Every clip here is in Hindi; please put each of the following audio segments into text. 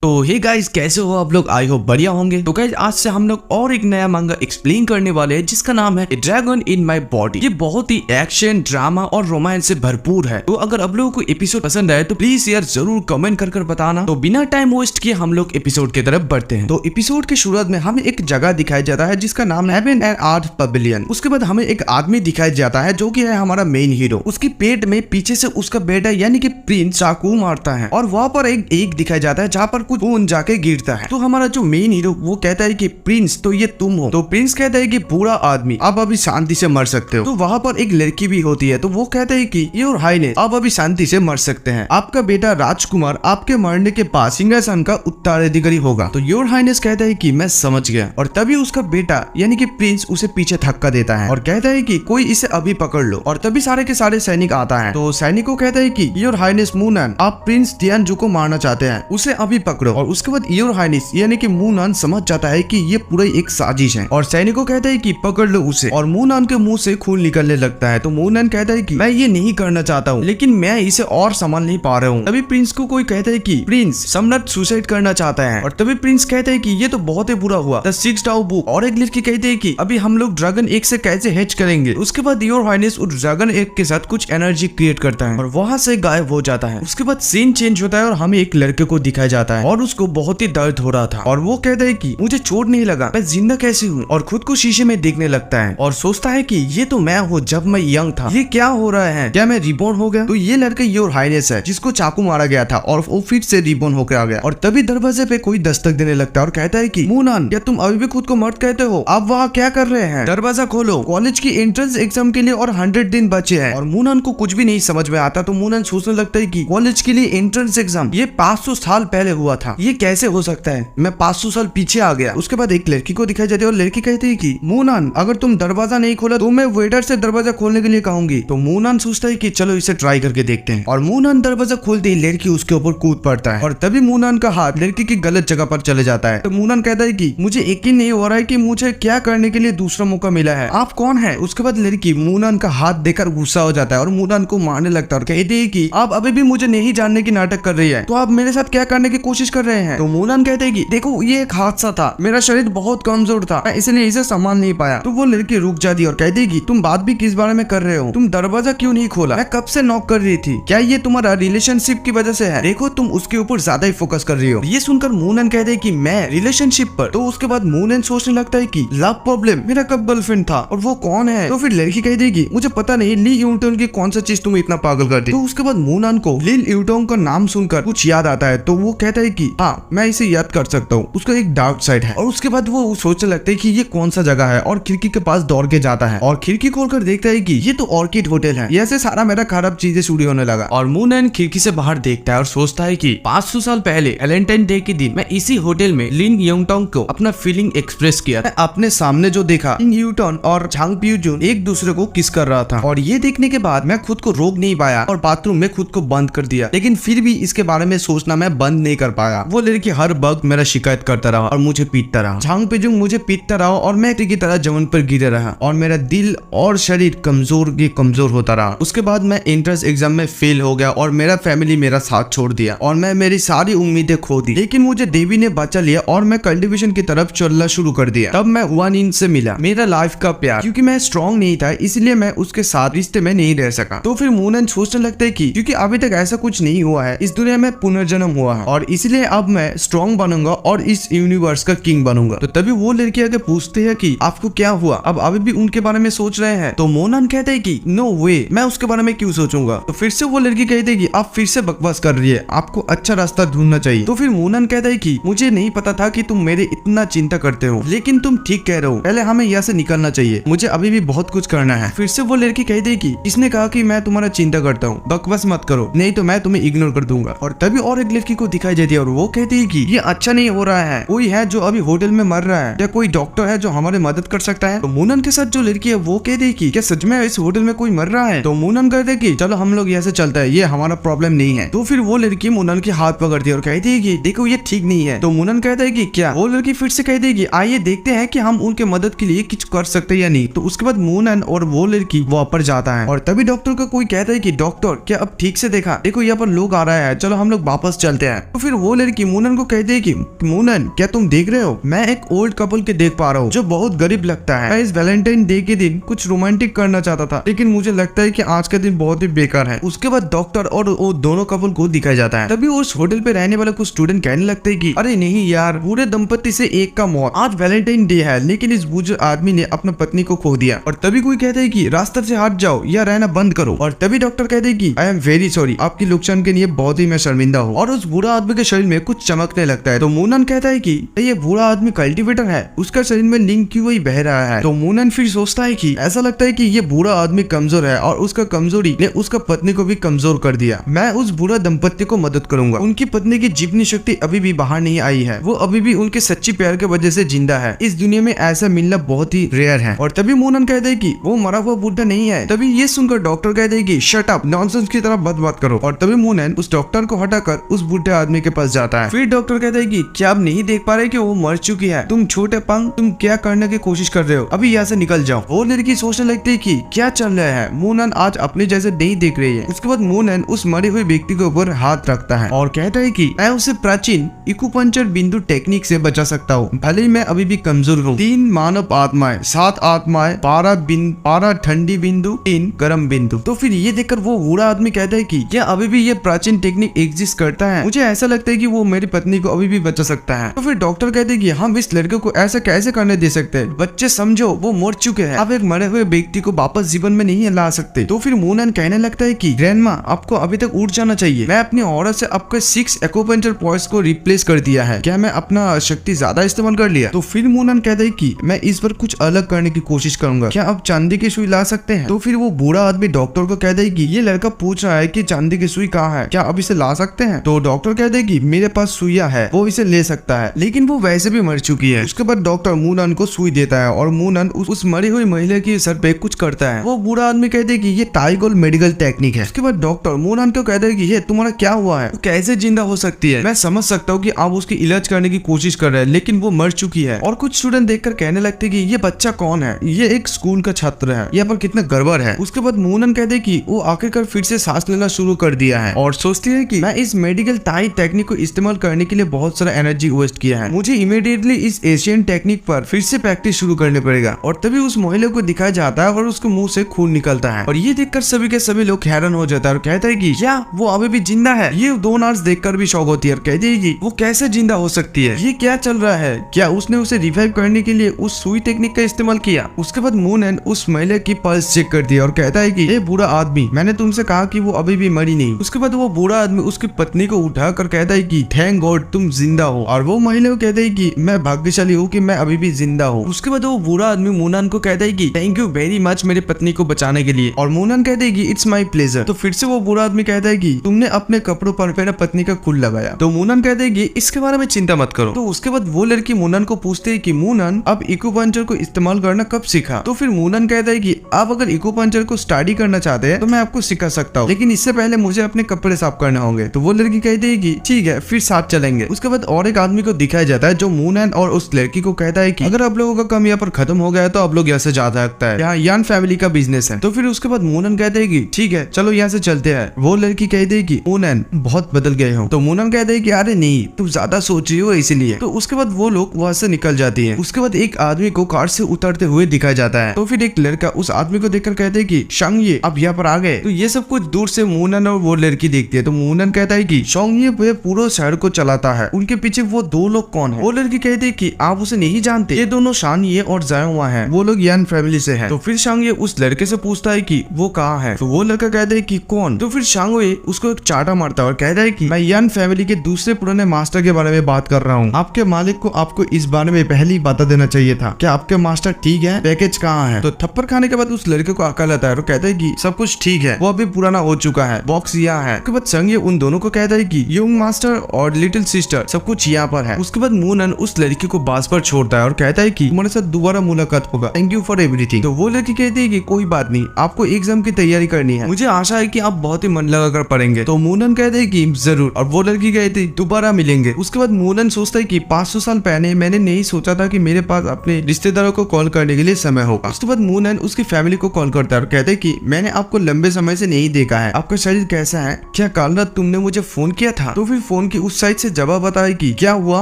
तो हे गाइस, कैसे हो आप लोग? आई होप बढ़िया होंगे। तो गाइस, आज से हम लोग और एक नया मांगा एक्सप्लेन करने वाले हैं जिसका नाम है ड्रैगन इन माय बॉडी। ये बहुत ही एक्शन, ड्रामा और रोमांस से भरपूर है। तो अगर आप लोगों को एपिसोड पसंद आए तो प्लीज यार जरूर कमेंट कर बताना। तो बिना टाइम वेस्ट किए हम लोग एपिसोड की तरफ बढ़ते हैं। तो एपिसोड के शुरुआत में हमें एक जगह दिखाया जाता है जिसका नाम है हेवन एंड अर्थ पवेलियन। उसके बाद हमें एक आदमी दिखाया जाता है जो की है हमारा मेन हीरो। उसके पेट में पीछे से उसका बेटा यानी कि प्रिंस चाकू मारता है और वहाँ पर एक दिखाया जाता है जहाँ पर कुछ खून जाके गिरता है। तो हमारा जो मेन हीरो वो कहता है कि प्रिंस तो ये तुम हो। तो प्रिंस कहता है कि पूरा आदमी आप अभी शांति से मर सकते हो। तो वहाँ पर एक लड़की भी होती है तो वो कहता है कि योर हाईनेस आप अभी शांति से मर सकते हैं। आपका बेटा राजकुमार आपके मरने के बाद सिंहासन का उत्तराधिकारी होगा। तो योर हाईनेस कहता है कि मैं समझ गया। और तभी उसका बेटा यानी कि प्रिंस उसे पीछे धक्का देता है और कहता है कि कोई इसे अभी पकड़ लो। और तभी सारे के सारे सैनिक आता है। तो सैनिक को कहता है कि योर हाईनेस मूनन आप प्रिंस तियानजू को मारना चाहते हैं, उसे अभी पकड़ो। और उसके बाद योर हाईनेस यानी कि मूनन समझ जाता है कि ये पूरा एक साजिश है और सैनिकों कहता है कि पकड़ लो उसे। और मूनन के मुंह से खून निकलने लगता है। तो मूनन कहता है कि मैं ये नहीं करना चाहता हूँ लेकिन मैं इसे और संभाल नहीं पा रहा हूँ। तभी प्रिंस को कोई कहता है कि प्रिंस सम्राट सुसाइड करना चाहता है। और तभी प्रिंस कहता है कि ये तो बहुत ही बुरा हुआ। द सिक्स्थ डाउ बुक और एक लड़की कहती है कि अभी हम लोग ड्रैगन एग से कैसे हैच करेंगे। उसके बाद योर हाईनेस उस ड्रैगन एग के साथ कुछ एनर्जी क्रिएट करता है और वहां से गायब हो जाता है। उसके बाद सीन चेंज होता है और हमें एक लड़के को दिखाया जाता है और उसको बहुत ही दर्द हो रहा था और वो कहता है कि मुझे चोट नहीं लगा, मैं जिंदा कैसे हूँ। और खुद को शीशे में देखने लगता है और सोचता है कि ये तो मैं हूँ जब मैं यंग था। ये क्या हो रहा है, क्या मैं रिबॉर्न हो गया? तो ये लड़का योर हाईनेस है जिसको चाकू मारा गया था और वो फिर से रिबॉर्न होकर आ गया। और तभी दरवाजे पे कोई दस्तक देने लगता है और कहता है कि मूनन क्या तुम अभी भी खुद को मर्द कहते हो? आप वहाँ क्या कर रहे हैं? दरवाजा खोलो, कॉलेज की एंट्रेंस एग्जाम के लिए और 100 दिन बचे हैं। और मूनन को कुछ भी नहीं समझ में आता। तो मूनन सोचने लगता है कि कॉलेज के लिए एंट्रेंस एग्जाम ये 500 साल पहले हुआ था, ये कैसे हो सकता है? मैं 500 साल पीछे आ गया। उसके बाद एक लड़की को दिखाई जाती है और लड़की कहती है कि मूनन अगर तुम दरवाजा नहीं खोला तो मैं वेटर से दरवाजा खोलने के लिए कहूंगी। तो मूनन सोचता है कि चलो इसे ट्राई करके देखते हैं। और मूनन दरवाजा खोलते ही लड़की उसके ऊपर कूद पड़ता है और तभी मूनन का हाथ लड़की की गलत जगह पर चले जाता है। तो मूनन कहता है कि मुझे यकीन नहीं हो रहा है कि मुझे क्या करने के लिए दूसरा मौका मिला है, आप कौन है? उसके बाद लड़की मूनन का हाथ देकर गुस्सा हो जाता है और मूनन को मारने लगता है और कहती है कि आप अभी भी मुझे नहीं जानने की नाटक कर रही है, तो आप मेरे साथ क्या करने की कोशिश कर रहे हैं? तो मूनन कहते हैं कि देखो ये एक हादसा था, मेरा शरीर बहुत कमजोर था, मैं इसलिए इसे संभाल नहीं पाया। तो वो लड़की रुक जाती है और कहती है कि तुम बात भी किस बारे में कर रहे हो? तुम दरवाजा क्यों नहीं खोला? मैं कब से नॉक कर रही थी, क्या ये तुम्हारा रिलेशनशिप की वजह से है? देखो तुम उसके ऊपर ज्यादा ही फोकस कर रही हो। ये सुनकर मूनन कहते हैं कि मैं रिलेशनशिप पर। तो उसके बाद मूनन सोचने लगता है कि लव प्रॉब्लम, मेरा कब गर्लफ्रेंड था और वो कौन है? तो फिर लड़की कहती है कि मुझे पता नहीं ली यूटोन की कौन सा चीज तुम्हें इतना पागल कर दी। तो उसके बाद मूनन को लील यूटोन का नाम सुनकर कुछ याद आता है। तो वो कहता है कि हाँ मैं इसे याद कर सकता हूँ, उसका एक डार्क साइड है। और उसके बाद वो सोचने लगता है कि ये कौन सा जगह है और खिड़की के पास दौड़ के जाता है और खिड़की खोलकर देखता है कि ये तो ऑर्किड होटल है। ये से सारा मेरा खराब चीजें शुरू होने लगा। और मूनन खिड़की से बाहर देखता है और सोचता है कि 500 साल पहले वैलेंटाइन डे के दिन मैं इसी होटल में लिन यूटोन को अपना फीलिंग एक्सप्रेस किया था। अपने सामने जो देखा लिन यूटोन और झांग पियूजुन एक दूसरे को किस कर रहा था और ये देखने के बाद मैं खुद को रोक नहीं पाया और बाथरूम में खुद को बंद कर दिया। लेकिन फिर भी इसके बारे में सोचना मैं बंद नहीं कर पाया। वो लड़की हर वक्त मेरा शिकायत करता रहा और मुझे पीटता रहा। झांग पियूजुन मुझे पीटता रहा और मैं की तरह जमीन पर गिरे रहा और मेरा दिल और शरीर कमजोर होता रहा। उसके बाद मैं एंट्रेंस एग्जाम में फेल हो गया और मेरा फैमिली मेरा साथ छोड़ दिया और मैं मेरी सारी उम्मीदें खो दी। लेकिन मुझे देवी ने बचा लिया और मैं कल्टीवेशन की तरफ चलना शुरू कर दिया। तब मैं वन इन से मिला, मेरा लाइफ का प्यार। क्योंकि मैं स्ट्रॉन्ग नहीं था इसलिए मैं उसके साथ रिश्ते में नहीं रह सका। तो फिर मूनन सोचने लगता है कि क्योंकि अभी तक ऐसा कुछ नहीं हुआ है, इस दुनिया में पुनर्जन्म हुआ है और इसलिए अब मैं स्ट्रॉन्ग बनूंगा और इस यूनिवर्स का किंग बनूंगा। तो तभी वो लड़की आगे पूछते है कि आपको क्या हुआ, अब अभी भी उनके बारे में सोच रहे हैं? तो मूनन कहते हैं कि नो वे, मैं उसके बारे में क्यों सोचूंगा। तो फिर से वो लड़की कहती है कि आप फिर से बकवास कर रही है, आपको अच्छा रास्ता ढूंढना चाहिए। तो फिर मूनन कहता है कि मुझे नहीं पता था कि तुम मेरे इतना चिंता करते हो, लेकिन तुम ठीक कह रहे हो, पहले हमें यहाँ से निकलना चाहिए, मुझे अभी भी बहुत कुछ करना है। फिर से वो लड़की कहती है कि इसने कहा कि मैं तुम्हारा चिंता करता हूँ, बकवास मत करो नहीं तो मैं तुम्हें इग्नोर कर दूंगा। और तभी और एक लड़की को दिखाई देती है और वो कहती है कि ये अच्छा नहीं हो रहा है, कोई है जो अभी होटल में मर रहा है या कोई डॉक्टर है जो हमारी मदद कर सकता है। तो मूनन के साथ जो लड़की है वो कहती है कि क्या सच में इस होटल में कोई मर रहा है? तो मूनन कहते हैं कि चलो हम लोग यहाँ से चलता है, ये हमारा प्रॉब्लम नहीं है। तो फिर वो लड़की मूनन के हाथ पकड़ती है और कहती है कि देखो ये ठीक नहीं है। तो मूनन कहता है कि क्या? वो लड़की फिर से कहती है कि आइए देखते हैं कि हम उनके मदद के लिए कुछ कर सकते हैं या नहीं। तो उसके बाद मूनन और वो लड़की वहाँ पर जाता है और तभी डॉक्टर का कोई कहता है कि डॉक्टर क्या अब ठीक से देखा, देखो यहाँ पर लोग आ रहा है, चलो हम लोग वापस चलते हैं। तो फिर वो वो लड़की मूनन को कहती है कि मूनन क्या तुम देख रहे हो, मैं एक ओल्ड कपल के देख पा रहा हूँ जो बहुत गरीब लगता है। मैं इस वैलेंटाइन डे के दिन कुछ रोमांटिक करना चाहता था, लेकिन मुझे लगता है कि आज का दिन बहुत ही बेकार है। उसके बाद डॉक्टर और वो दोनों कपल को दिखाया जाता है। तभी उस होटल पे रहने वाले कुछ स्टूडेंट कहने लगते हैं कि अरे नहीं यार, पूरे दंपति से एक का मौत, आज वैलेंटाइन डे है लेकिन इस बुजुर्ग आदमी ने अपना पत्नी को खो दिया। और तभी कोई कहता है कि रास्ते से हट जाओ या रहना बंद करो। और तभी डॉक्टर कहते हैं कि आई एम वेरी सॉरी, आपकी नुकसान के लिए बहुत ही मैं शर्मिंदा हूँ। और उस बुरा आदमी के शरीर में कुछ चमकने लगता है। तो मूनन कहता है कि ये बुरा आदमी कल्टीवेटर है, उसका शरीर में लिंक क्यों वही बह रहा है। तो मूनन फिर सोचता है कि ऐसा लगता है कि ये बुरा आदमी कमजोर है और उसका कमजोरी ने उसका पत्नी को भी कमजोर कर दिया। मैं उस बुरा दंपति को मदद करूंगा। उनकी पत्नी की जीवनी शक्ति अभी भी बाहर नहीं आई है, वो अभी भी उनके सच्ची प्यार के वजह से जिंदा है। इस दुनिया में ऐसा मिलना बहुत ही रेयर है। और तभी मूनन कहते हैं कि वो मरा हुआ बुढ़ा नहीं है। तभी ये सुनकर डॉक्टर कहते हैं कि शट अप, नॉनसेंस की तरह बात करो। और तभी मूनन उस डॉक्टर को हटाकर उस बुढ़े आदमी के पास जाता है। फिर डॉक्टर कहता है कि क्या आप नहीं देख पा रहे कि वो मर चुकी है, तुम छोटे पंग, तुम क्या करने की कोशिश कर रहे हो, अभी यहाँ से निकल जाओ। वो लड़की सोचने लगती है कि क्या चल रहा है, मूनन आज अपने जैसे नहीं देख रही है। उसके बाद मूनन उस मरे हुए व्यक्ति के ऊपर हाथ रखता है और कहता है कि मैं उसे प्राचीन इकुपंचर बिंदु टेक्निक से बचा सकता हूँ, भले ही मैं अभी भी कमजोर हूँ। 3 मानव आत्माएं, 7 आत्माएं, 12 ठंडी बिंदु, 3 गर्म बिंदु। तो फिर ये देखकर वो बूढ़ा आदमी कहता है कि क्या अभी भी ये प्राचीन टेक्निक एग्जिस्ट करता है, मुझे ऐसा लगता है कि वो मेरी पत्नी को अभी भी बचा सकता है। तो फिर डॉक्टर कहते हैं कि हम इस लड़के को ऐसा कैसे करने दे सकते हैं, बच्चे समझो वो मर चुके हैं, आप एक मरे हुए व्यक्ति को वापस जीवन में नहीं ला सकते। तो फिर मूनन कहने लगता है कि ग्रैंडमा, आपको अभी तक उठ जाना चाहिए, मैं अपनी औरत से आपके 6 एक्यूपंक्चर पॉइंट्स को रिप्लेस कर दिया है, क्या मैं अपना शक्ति ज्यादा इस्तेमाल कर लिया। तो फिर मूनन कहता है कि मैं इस बार कुछ अलग करने की कोशिश करूंगा, क्या आप चांदी की सुई ला सकते हैं। तो फिर वो बूढ़ा आदमी डॉक्टर को कहता है कि ये लड़का पूछ रहा है कि चांदी की सुई कहाँ है, क्या आप इसे ला सकते हैं। तो डॉक्टर कहते हैं कि मेरे पास सुइया है, वो इसे ले सकता है, लेकिन वो वैसे भी मर चुकी है। उसके बाद डॉक्टर मूनन को सुई देता है और मूनन उस मरी हुई महिला के सर पे कुछ करता है। वो बूढ़ा आदमी कहते हैं कि ये टाइगोल मेडिकल टेक्निक है। उसके बाद डॉक्टर मूनन को कहते हैं कि ये तुम्हारा क्या हुआ है, वो कैसे जिंदा हो सकती है। मैं समझ सकता हूँ कि आप उसकी इलाज करने की कोशिश कर रहे हैं, लेकिन वो मर चुकी है। और कुछ स्टूडेंट देखकर कहने लगते हैं कि ये बच्चा कौन है, ये एक स्कूल का छात्र है, यहाँ पर कितना गड़बड़ है। उसके बाद मूनन कहते हैं कि वो आखिरकार फिर से सांस लेना शुरू कर दिया है और सोचती है कि मैं इस मेडिकल टाई टेक्निक को इस्तेमाल करने के लिए बहुत सारा एनर्जी वेस्ट किया है, मुझे इमीडिएटली इस एशियन टेक्निक पर फिर से प्रैक्टिस शुरू करने पड़ेगा। और तभी उस महिला को दिखाया जाता है और उसके मुंह से खून निकलता है और ये देखकर सभी के सभी लोग हैरान हो जाता है और कहता है कि क्या वो अभी भी जिंदा है। ये 2 नर्स देखकर भी शौक होती है और कहती है कि वो कैसे जिंदा हो सकती है, ये क्या चल रहा है, क्या उसने उसे रिवाइव करने के लिए उस सुई टेक्निक का इस्तेमाल किया। उसके बाद मूनन उस महिला की पल्स चेक करती है और कहता है कि ये बूढ़ा आदमी, मैंने तुमसे कहा कि वो अभी भी मरी नहीं। उसके बाद वो बूढ़ा आदमी उसकी पत्नी को उठा कर कहता है कि थैंक गॉड तुम जिंदा हो। और वो महिला को कहता है कि मैं भाग्यशाली हूँ कि मैं अभी भी जिंदा हूँ। उसके बाद वो बूढ़ा आदमी मूनन को कहता है कि थैंक यू वेरी मच मेरी पत्नी को बचाने के लिए। और मूनन कहते हैं कि इट्स माय प्लेजर। तो फिर से वो बूढ़ा आदमी कहता है कि तुमने अपने कपड़ों पर मेरा पत्नी का खून लगाया। तो मूनन कहते हैं कि इसके बारे में चिंता मत करो। तो उसके बाद वो लड़की मूनन को पूछते है कि मूनन अब इकोपंचर को इस्तेमाल करना कब सीखा। तो फिर मूनन कहता है कि आप अगर इकोपंचर को स्टडी करना चाहते हैं तो मैं आपको सिखा सकता हूँ, लेकिन इससे पहले मुझे अपने कपड़े साफ करने होंगे। तो वो लड़की कहती है कि ठीक है फिर साथ चलेंगे। उसके बाद और एक आदमी को दिखाया जाता है जो मूनन और उस लड़की को कहता है कि अगर आप लोगों का काम यहाँ पर खत्म हो गया है तो आप लोग यहाँ से जा सकता है, यहाँ यान फैमिली का बिजनेस है। तो फिर उसके बाद मूनन कहते हैं कि ठीक है चलो यहाँ से चलते हैं। वो लड़की कहती है कि मूनन बहुत बदल गए हो। तो मूनन कहते हैं कि अरे नहीं तुम ज्यादा सोच रही हो इसलिए। तो उसके बाद वो लोग वहां से निकल जाती है। उसके बाद एक आदमी को कार से उतरते हुए दिखाया जाता है। तो फिर एक लड़का उस आदमी को देखकर कहते हैं कि शांगये आप यहाँ पर आ गए। तो ये सब कुछ दूर से मूनन और वो लड़की देखती है। तो मूनन कहता है कि शांगये पूरे शहर को चलाता है, उनके पीछे वो 2 लोग कौन है। वो लड़की कहती है कि आप उसे नहीं जानते, ये दोनों शांगये और जायोंगवा है, वो लोग यान फैमिली से है। तो फिर शांगये उस लड़के से पूछता है कि वो कहाँ है। तो वो लड़का कहता है कि कौन। तो फिर शांगये उसको एक चाटा मारता है और कहता है कि मैं यान फैमिली के दूसरे पुराने मास्टर के बारे में बात कर रहा हूँ, आपके मालिक को आपको इस बारे में पहले ही बता देना चाहिए था, क्या आपके मास्टर ठीक है, पैकेज कहाँ है। तो थप्पड़ खाने के बाद उस लड़के को अकल आता है और कहता है कि सब कुछ ठीक है, वो अभी पुराना हो चुका है, बॉक्स यहाँ है। उसके बाद शांगये उन दोनों को कहता है कि यंग मास्टर और लिटिल सिस्टर सब कुछ यहाँ पर है। उसके बाद मूनन उस लड़की को बास पर छोड़ता है और कहता है कि तुम्हारे साथ दोबारा मुलाकात होगा, थैंक यू फॉर एवरीथिंग। तो वो लड़की कहती है कि कोई बात नहीं, आपको एग्जाम की तैयारी करनी है, मुझे आशा है कि आप बहुत ही मन लगा कर पढ़ेंगे। तो मूनन कहते हैं कि जरूर। और वो लड़की कहती है दोबारा मिलेंगे। उसके बाद मूनन सोचता है कि 500 साल पहले मैंने नहीं सोचा था कि मेरे पास अपने रिश्तेदारों को कॉल करने के लिए समय होगा। उसके बाद मूनन उसकी फैमिली को कॉल करता है और कहते हैं कि मैंने आपको लंबे समय से नहीं देखा है, आपका शरीर कैसा है, क्या कल रात तुमने मुझे फोन किया था। तो फिर फोन फोन की उस साइड से जवाब आता है कि क्या हुआ,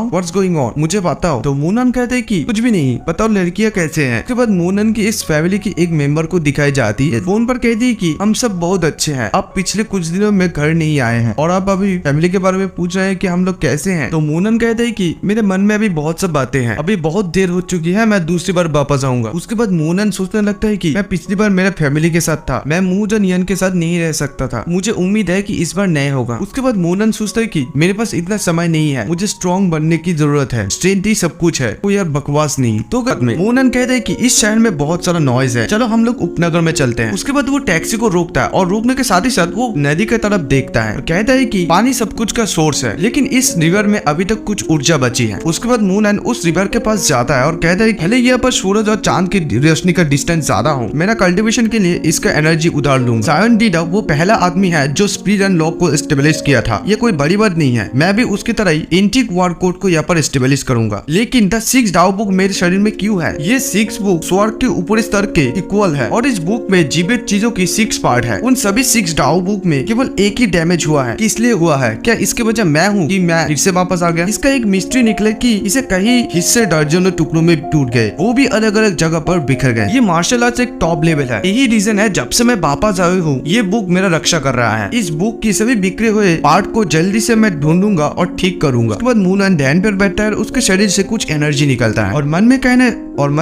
व्हाट्स गोइंग ऑन, मुझे बताओ। तो मूनन कहते हैं कि कुछ भी नहीं, बताओ लड़कियां कैसे हैं। उसके बाद मूनन की इस फैमिली की एक मेंबर को दिखाई जाती है, फोन पर कहती है कि हम सब बहुत अच्छे हैं, आप पिछले कुछ दिनों में घर नहीं आए हैं और आप अभी फैमिली के बारे में पूछ रहे हैं कि हम लोग कैसे हैं। तो मूनन कहते हैं कि मेरे मन में अभी बहुत सब बातें हैं, अभी बहुत देर हो चुकी है, मैं दूसरी बार वापस आऊंगा। उसके बाद मूनन सोचने लगता है कि मैं पिछली बार मेरे फैमिली के साथ था, मैं मूजन यन के साथ नहीं रह सकता था, मुझे उम्मीद है कि इस बार नया होगा। उसके बाद मूनन सोचता है कि मेरे पास इतना समय नहीं है, मुझे स्ट्रॉन्ग बनने की जरूरत है, स्ट्रेंथ ही सब कुछ है, कोई यार बकवास नहीं। तो मूनन कहते हैं कि इस शहर में बहुत सारा नॉइज है, चलो हम लोग उपनगर में चलते हैं। उसके बाद वो टैक्सी को रोकता है और रोकने के साथ ही साथ वो नदी की तरफ देखता है, कहता है कि पानी सब कुछ का सोर्स है, लेकिन इस रिवर में अभी तक कुछ ऊर्जा बची है। उसके बाद मूनन उस रिवर के पास जाता है और कहता है भले यहाँ पर सूरज और चांद की रोशनी का डिस्टेंस ज्यादा हो, मेरा कल्टीवेशन के लिए इसका एनर्जी उधार लूंगा। सायन डीडा वो पहला आदमी है जो स्पीड एंड लॉक को एस्टेब्लिश किया था, ये कोई बड़ी बात नहीं है, मैं भी उसकी तरह ही एंटीक वार कोड को यहाँ पर एस्टेब्लिश करूंगा। लेकिन द 6 डाओ बुक मेरे शरीर में क्यों है? ये 6 बुक स्वर्ग के ऊपरी स्तर के इक्वल है और इस बुक में जीवित चीजों की 6 पार्ट है। उन सभी 6 डाओ बुक में केवल एक ही डैमेज हुआ है, इसलिए हुआ है, क्या इसके वजह मैं हूँ कि मैं फिर से वापस आ गया? इसका एक मिस्ट्री निकले कि इसे कई हिस्से दर्जनों टुकड़ों में टूट गए, वो भी अलग अलग जगह पर बिखर गए। ये मार्शल आर्ट्स एक टॉप लेवल है, यही रीजन है जब से मैं वापस आया हूँ ये बुक मेरा रक्षा कर रहा है। इस बुक की सभी बिखरे हुए पार्ट को जल्दी से मैं ढूंढूंगा और ठीक करूंगा। उसके बाद मूनन ध्यान पर बैठता है, उसके शरीर से कुछ एनर्जी निकलता है और मन